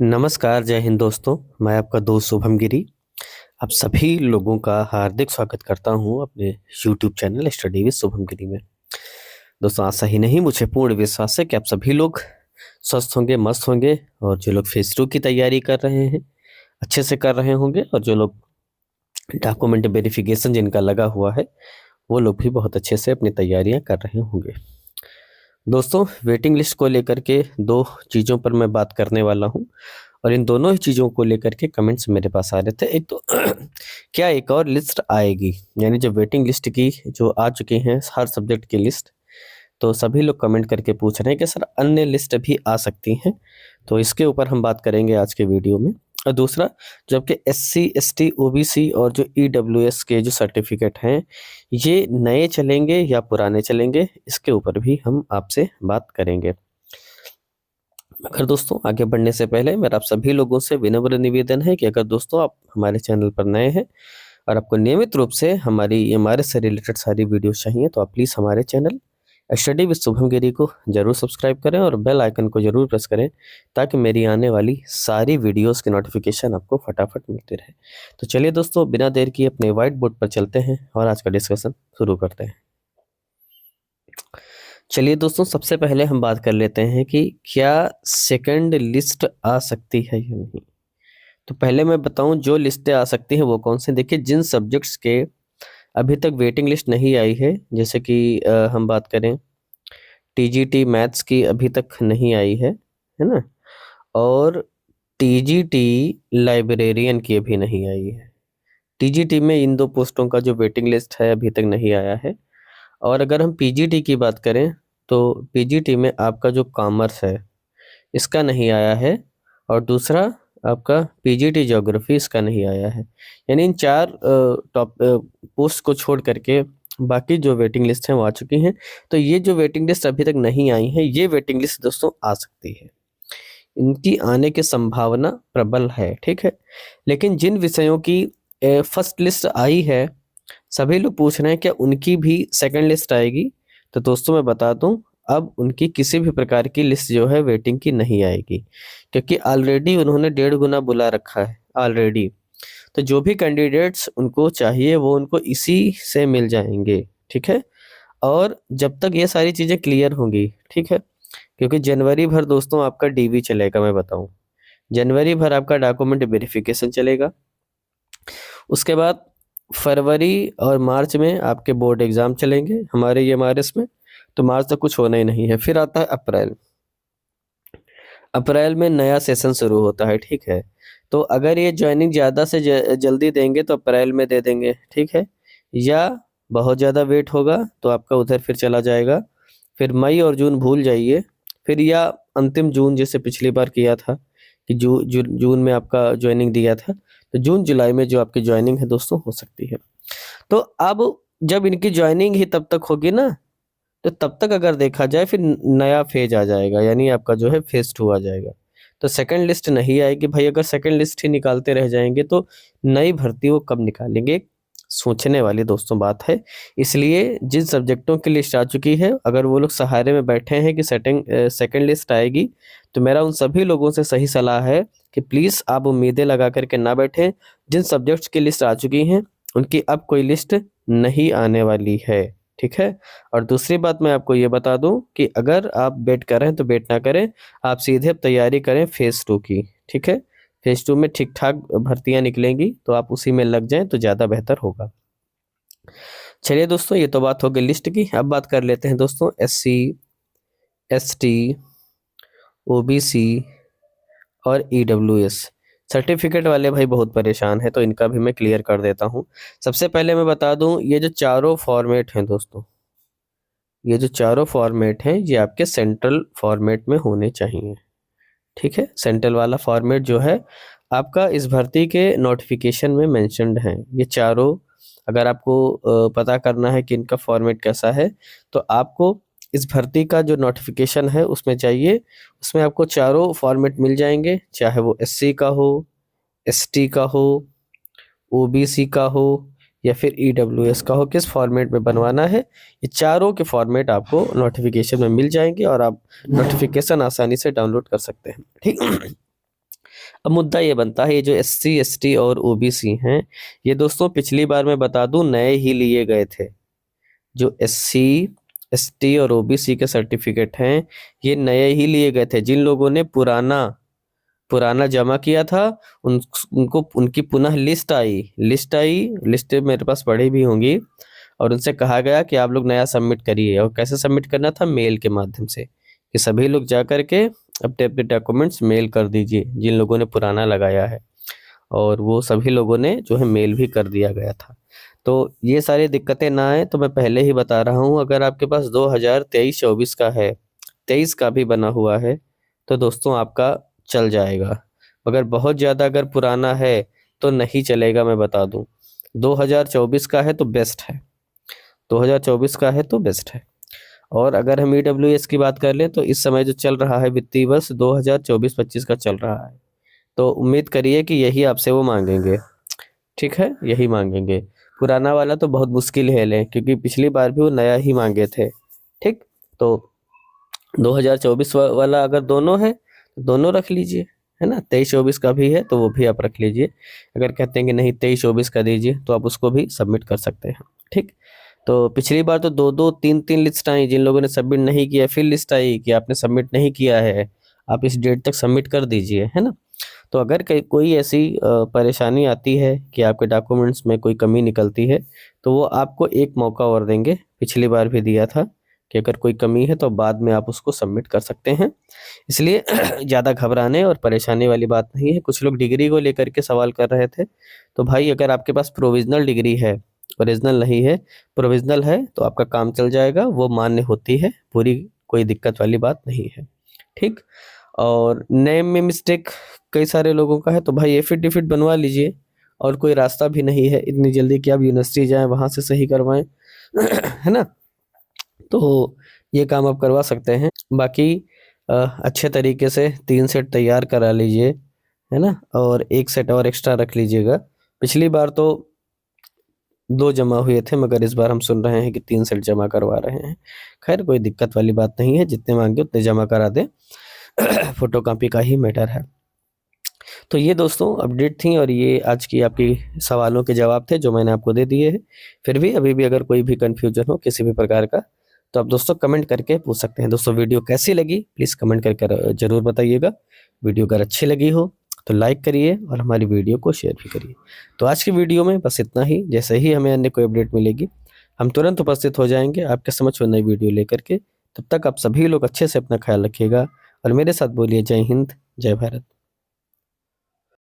नमस्कार, जय हिंद दोस्तों। मैं आपका दोस्त शुभम गिरी। आप सभी लोगों का हार्दिक स्वागत करता हूं अपने YouTube channel study with Shubham Giri में। दोस्तों, आशा ही नहीं मुझे पूर्ण विश्वास है कि आप सभी लोग स्वस्थ होंगे, मस्त होंगे और जो लोग फेज 2 की तैयारी कर रहे हैं, अच्छे से कर रहे होंगे और जो लोग डॉक्यूमेंट वेरिफिकेशन जिनका लगा हुआ है, वो लोग भी बहुत अच्छे से अपनी तैयारियां कर रहे होंगे। दोस्तों, वेटिंग लिस्ट को लेकर के 2 चीज़ों पर मैं बात करने वाला हूं और इन दोनों ही चीज़ों को लेकर के कमेंट्स मेरे पास आ रहे थे। एक तो क्या एक और लिस्ट आएगी, यानी जो वेटिंग लिस्ट की जो आ चुकी हैं हर सब्जेक्ट की लिस्ट, तो सभी लोग कमेंट करके पूछ रहे हैं कि सर अन्य लिस्ट भी आ सकती हैं। तो इसके ऊपर हम बात करेंगे आज के वीडियो में। और दूसरा, जो आपके SC ST OBC और जो EWS के जो सर्टिफिकेट हैं, ये नए चलेंगे या पुराने चलेंगे, इसके ऊपर भी हम आपसे बात करेंगे। अगर दोस्तों आगे बढ़ने से पहले मेरा आप सभी लोगों से विनम्र निवेदन है कि अगर दोस्तों आप हमारे चैनल पर नए हैं और आपको नियमित रूप से हमारे से रिलेटेड सारी वीडियो चाहिए, तो आप प्लीज़ हमारे चैनल स्टडी विद शुभम गिरी को जरूर सब्सक्राइब करें और बेल आइकन को जरूर प्रेस करें, ताकि मेरी आने वाली सारी वीडियोस की नोटिफिकेशन आपको फटाफट मिलती रहे। तो चलिए दोस्तों, बिना देर किए अपने व्हाइट बोर्ड पर चलते हैं और आज का डिस्कशन शुरू करते हैं। चलिए दोस्तों, सबसे पहले हम बात कर लेते हैं कि क्या सेकंड लिस्ट आ सकती है या नहीं। तो पहले मैं बताऊं जो लिस्टें आ सकती हैं वो कौन से। देखिए, जिन सब्जेक्ट्स के अभी तक वेटिंग लिस्ट नहीं आई है, जैसे कि हम बात करें TGT मैथ्स की अभी तक नहीं आई है ना, और TGT लाइब्रेरियन की अभी नहीं आई है। TGT में इन 2 पोस्टों का जो वेटिंग लिस्ट है अभी तक नहीं आया है। और अगर हम PGT की बात करें तो PGT में आपका जो कॉमर्स है इसका नहीं आया है, और दूसरा आपका PGT ज्योग्राफी इसका नहीं आया है। यानी इन 4 टॉप पोस्ट को छोड़ करके बाकी जो वेटिंग लिस्ट हैं वो आ चुकी हैं। तो ये जो वेटिंग लिस्ट अभी तक नहीं आई है, ये वेटिंग लिस्ट दोस्तों आ सकती है, इनकी आने की संभावना प्रबल है, ठीक है। लेकिन जिन विषयों की फर्स्ट लिस्ट आई है, सभी लोग पूछ रहे हैं क्या उनकी भी सेकंड लिस्ट आएगी। तो दोस्तों मैं बता दूं, अब उनकी किसी भी प्रकार की लिस्ट जो है वेटिंग की नहीं आएगी, क्योंकि ऑलरेडी उन्होंने 1.5 गुना बुला रखा है ऑलरेडी। तो जो भी कैंडिडेट्स उनको चाहिए वो उनको इसी से मिल जाएंगे, ठीक है। और जब तक ये सारी चीज़ें क्लियर होंगी, ठीक है, क्योंकि जनवरी भर दोस्तों आपका DV चलेगा, मैं बताऊं जनवरी भर आपका डॉक्यूमेंट वेरिफिकेशन चलेगा। उसके बाद फरवरी और मार्च में आपके बोर्ड एग्जाम चलेंगे हमारे EMRS में, तो मार्च तक कुछ होना ही नहीं है। फिर आता है अप्रैल। अप्रैल में नया सेशन शुरू होता है, ठीक है। तो अगर ये ज्वाइनिंग ज़्यादा से जल्दी देंगे तो अप्रैल में दे देंगे, ठीक है, या बहुत ज़्यादा वेट होगा तो आपका उधर फिर चला जाएगा। फिर मई और जून भूल जाइए, फिर या अंतिम जून जैसे पिछली बार किया था कि जून में आपका ज्वाइनिंग दिया था, तो जून जुलाई में जो आपकी ज्वाइनिंग है दोस्तों हो सकती है। तो अब जब इनकी ज्वाइनिंग ही तब तक होगी ना, तो तब तक अगर देखा जाए फिर नया फेज आ जाएगा, यानी आपका जो है फेज 2 आ जाएगा। तो सेकंड लिस्ट नहीं आएगी भाई। अगर सेकंड लिस्ट ही निकालते रह जाएंगे तो नई भर्ती वो कब निकालेंगे, सोचने वाली दोस्तों बात है। इसलिए जिन सब्जेक्टों की लिस्ट आ चुकी है, अगर वो लोग सहारे में बैठे हैं कि सेकंड लिस्ट आएगी, तो मेरा उन सभी लोगों से सही सलाह है कि प्लीज़ आप उम्मीदें लगा करके ना बैठें। जिन सब्जेक्ट्स की लिस्ट आ चुकी हैं उनकी अब कोई लिस्ट नहीं आने वाली है, ठीक है। और दूसरी बात मैं आपको ये बता दूं कि अगर आप वेट कर रहे हैं तो वेट ना करें, आप सीधे अब तैयारी करें फेज़ 2 की, ठीक है। फेज़ 2 में ठीक ठाक भर्तियां निकलेंगी, तो आप उसी में लग जाएं तो ज़्यादा बेहतर होगा। चलिए दोस्तों, ये तो बात हो गई लिस्ट की। अब बात कर लेते हैं दोस्तों SC ST OBC और EWS सर्टिफिकेट वाले भाई बहुत परेशान है, तो इनका भी मैं क्लियर कर देता हूँ। सबसे पहले मैं बता दूं, ये जो चारों फॉर्मेट हैं दोस्तों, ये जो चारों फॉर्मेट हैं ये आपके सेंट्रल फॉर्मेट में होने चाहिए, ठीक है। सेंट्रल वाला फॉर्मेट जो है आपका इस भर्ती के नोटिफिकेशन में मेंशन्ड है, ये चारों। अगर आपको पता करना है कि इनका फॉर्मेट कैसा है, तो आपको इस भर्ती का जो नोटिफिकेशन है उसमें चाहिए, उसमें आपको चारों फॉर्मेट मिल जाएंगे, चाहे वो SC का हो, ST का हो, OBC का हो या फिर EWS का हो, किस फॉर्मेट में बनवाना है, ये चारों के फॉर्मेट आपको नोटिफिकेशन में मिल जाएंगे और आप नोटिफिकेशन आसानी से डाउनलोड कर सकते हैं, ठीक। अब मुद्दा ये बनता है, ये जो SC ST और OBC हैं, ये दोस्तों पिछली बार मैं बता दूं नए ही लिए गए थे। जो SC ST और OBC के सर्टिफिकेट हैं, ये नए ही लिए गए थे। जिन लोगों ने पुराना पुराना जमा किया था, उनको उनकी पुनः लिस्ट मेरे पास पड़ी भी होंगी, और उनसे कहा गया कि आप लोग नया सबमिट करिए। और कैसे सबमिट करना था? मेल के माध्यम से, कि सभी लोग जा करके अपने अपने डॉक्यूमेंट्स मेल कर दीजिए, जिन लोगों ने पुराना लगाया है। और वो सभी लोगों ने जो है मेल भी कर दिया गया था। तो ये सारी दिक्कतें ना आए, तो मैं पहले ही बता रहा हूँ, अगर आपके पास 2023-24 का है, 23 का भी बना हुआ है, तो दोस्तों आपका चल जाएगा। मगर बहुत ज़्यादा अगर पुराना है तो नहीं चलेगा, मैं बता दूं। 2024 का है तो बेस्ट है, 2024 का है तो बेस्ट है। और अगर हम EWS की बात कर लें, तो इस समय जो चल रहा है वित्तीय वर्ष 2024-25 का चल रहा है, तो उम्मीद करिए कि यही आपसे वो मांगेंगे। ठीक है, यही मांगेंगे। पुराना वाला तो बहुत मुश्किल है लें, क्योंकि पिछली बार भी वो नया ही मांगे थे। ठीक, तो 2024 वाला अगर दोनों है तो दोनों रख लीजिए, है ना। 23-24 का भी है तो वो भी आप रख लीजिए। अगर कहते हैं कि नहीं 23-24 का दीजिए, तो आप उसको भी सबमिट कर सकते हैं। ठीक, तो पिछली बार तो 2-2 3-3 लिस्ट आई। जिन लोगों ने सबमिट नहीं किया, फिर लिस्ट आई कि आपने सबमिट नहीं किया है, आप इस डेट तक सबमिट कर दीजिए, है ना। तो अगर कोई ऐसी परेशानी आती है कि आपके डॉक्यूमेंट्स में कोई कमी निकलती है, तो वो आपको एक मौका और देंगे। पिछली बार भी दिया था कि अगर कोई कमी है तो बाद में आप उसको सबमिट कर सकते हैं। इसलिए ज़्यादा घबराने और परेशानी वाली बात नहीं है। कुछ लोग डिग्री को लेकर के सवाल कर रहे थे, तो भाई अगर आपके पास प्रोविज़नल डिग्री है, ओरिजिनल नहीं है, प्रोविज़नल है, तो आपका काम चल जाएगा, वो मान्य होती है पूरी, कोई दिक्कत वाली बात नहीं है। ठीक, और नेम में मिस्टेक कई सारे लोगों का है, तो भाई एफिडेविट बनवा लीजिए। और कोई रास्ता भी नहीं है इतनी जल्दी कि आप यूनिवर्सिटी जाएं, वहाँ से सही करवाएं है ना। तो ये काम आप करवा सकते हैं। बाकी अच्छे तरीके से 3 सेट तैयार करा लीजिए, है ना, और 1 सेट और एक्स्ट्रा रख लीजिएगा। पिछली बार तो 2 जमा हुए थे, मगर इस बार हम सुन रहे हैं कि 3 सेट जमा करवा रहे हैं। खैर कोई दिक्कत वाली बात नहीं है, जितने मांगे उतने जमा करा दें फोटोकॉपी का ही मैटर है। तो ये दोस्तों अपडेट थी, और ये आज की आपकी सवालों के जवाब थे जो मैंने आपको दे दिए हैं। फिर भी अभी भी अगर कोई भी कन्फ्यूजन हो किसी भी प्रकार का, तो आप दोस्तों कमेंट करके पूछ सकते हैं। दोस्तों वीडियो कैसी लगी प्लीज़ कमेंट करके ज़रूर बताइएगा। वीडियो अगर अच्छी लगी हो तो लाइक करिए और हमारी वीडियो को शेयर भी करिए। तो आज की वीडियो में बस इतना ही। जैसे ही हमें अन्य कोई अपडेट मिलेगी, हम तुरंत उपस्थित हो जाएंगे आपके समक्ष नई वीडियो लेकर के। तब तक आप सभी लोग अच्छे से अपना ख्याल रखिएगा और मेरे साथ बोलिए जय हिंद, जय भारत।